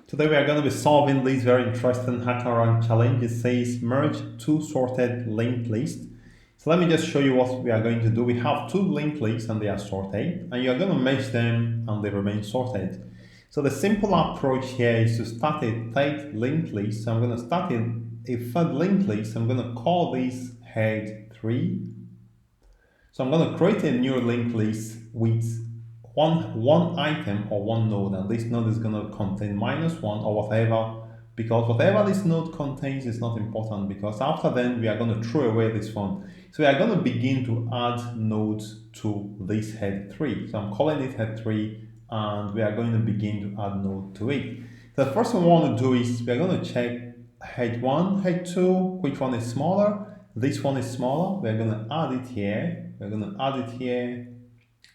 Today we are going to be solving this very interesting HackerRank challenge. It says merge two sorted linked lists. So let me just show you what we are going to do. We have two linked lists and they are sorted, and you are going to merge them and they remain sorted. So the simple approach here is to start a third linked list. So I'm going to start a third linked list. I'm going to call this head 3. So I'm going to create a new linked list with one item or one node, and this node is going to contain -1 or whatever, because whatever this node contains is not important, because after then we are going to throw away this one. So we are going to begin to add nodes to this head 3. So I'm calling it head 3, and we are going to begin to add node to it. The first thing we want to do is we are going to check head 1, head 2, which one is smaller. This one is smaller. We're going to add it here. We're going to add it here.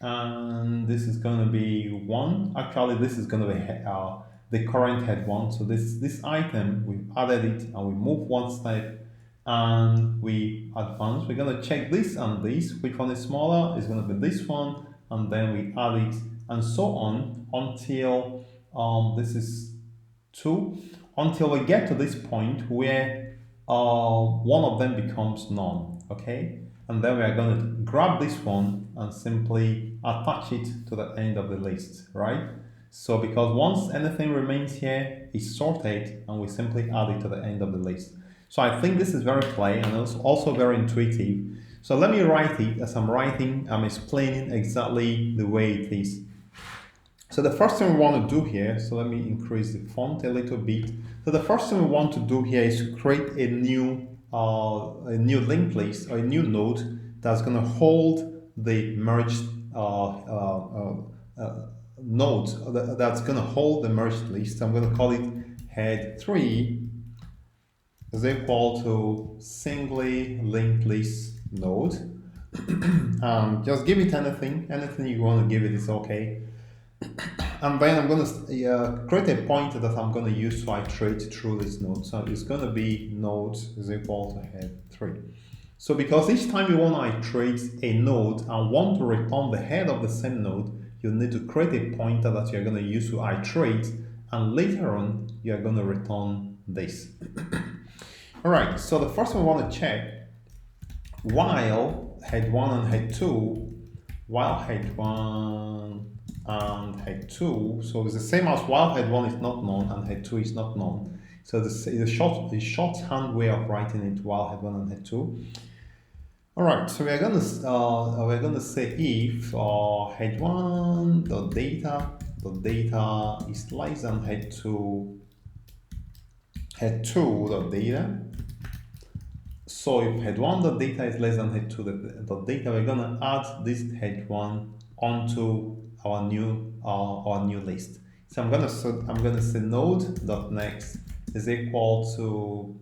And this is going to be 1. Actually, this is going to be the current head 1. So this item, we've added it and we move one step and we advance. We're going to check this and this. Which one is smaller? It's going to be this one. And then we add it and so on until this is 2. Until we get to this point where one of them becomes none. Okay? And then we are going to grab this one and simply attach it to the end of the list, right? So because once anything remains here, it's sorted and we simply add it to the end of the list. So I think this is very clear and it's also very intuitive. So let me write it. As I'm writing, I'm explaining exactly the way it is. So the first thing we want to do here, so let me increase the font a little bit. So the first thing we want to do here is to create a new linked list or a new node that's going to hold the merged node that's going to hold the merged list. I'm going to call it head 3 is equal to singly linked list node. Just give it anything you want to give it is okay. And then I'm going to create a pointer that I'm going to use to iterate through this node. So it's going to be node is equal to head 3. So because each time you want to iterate a node and want to return the head of the same node, you need to create a pointer that you're going to use to iterate, and later on you're going to return this. All right, so the first one we want to check, while head 1 and head 2, while head 1 and head 2, so it's the same as while head 1 is not known and head 2 is not known. So this is the shorthand way of writing it, while head 1 and head 2. All right, so we're going to say if head 1 the data is less than head 2 the data. So if head 1 the data is less than head 2 the data, we're going to add this head 1 onto our new list. So I'm going to say node.next is equal to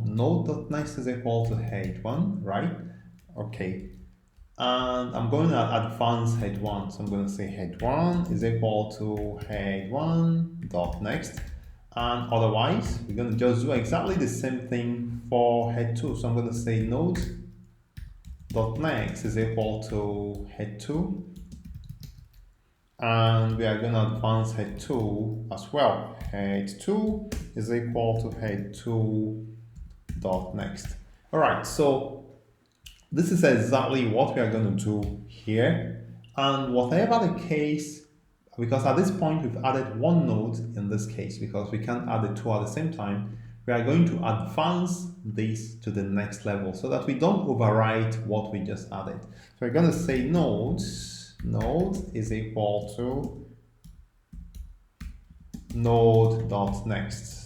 node.next is equal to head 1, right? Okay. And I'm going to advance head 1. So I'm going to say head 1 is equal to head 1.next. And otherwise, we're going to just do exactly the same thing for head 2. So I'm going to say node.next is equal to head 2. And we are going to advance head 2 as well. Head 2 is equal to head 2.next. All right, so this is exactly what we are going to do here. And whatever the case, because at this point we've added one node in this case, because we can't add the two at the same time, we are going to advance this to the next level so that we don't overwrite what we just added. So we're going to say node is equal to node.next.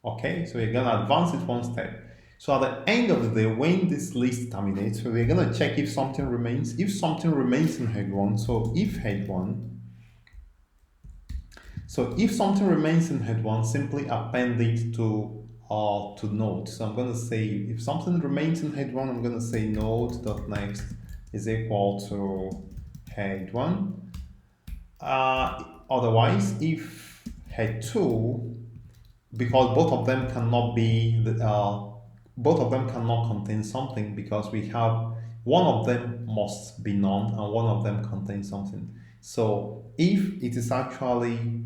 Okay, so we're going to advance it one step. So at the end of the day, when this list terminates, so we're going to check if something remains. If something remains in head 1, so if something remains in head 1, simply append it to node. So I'm going to say if something remains in head 1, I'm going to say node.next is equal to head 1. Otherwise, if head 2, because both of them cannot contain something, because we have one of them must be none and one of them contains something. So if it is actually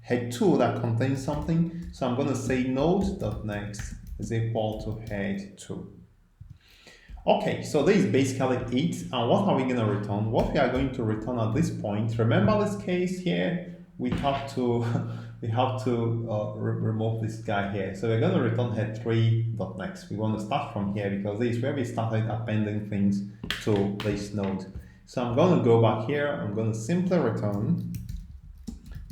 head 2 that contains something. So I'm going to say node.next is equal to head 2. Okay, so this is basically it. And what are we going to return? What we are going to return at this point, remember this case here, we have to remove this guy here. So we're going to return head3.next. We want to start from here because this is where we started appending things to this node. So I'm going to go back here. I'm going to simply return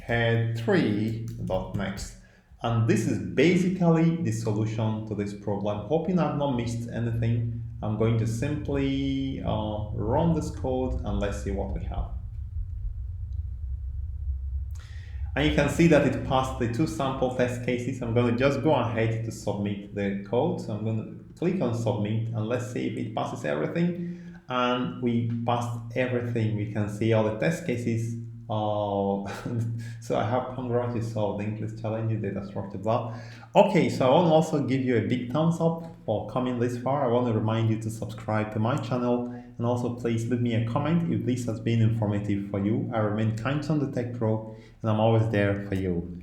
head3.next. And this is basically the solution to this problem. Hoping I've not missed anything. I'm going to simply run this code and let's see what we have. And you can see that it passed the 2 sample test cases. I'm going to just go ahead to submit the code. So I'm going to click on submit and let's see if it passes everything. And we passed everything. We can see all the test cases. So I have congratulations to solve linked list challenges, data structure, blah. Okay, so I want to also give you a big thumbs up for coming this far. I want to remind you to subscribe to my channel and also please leave me a comment if this has been informative for you. I remain Kind on the Tech Pro and I'm always there for you.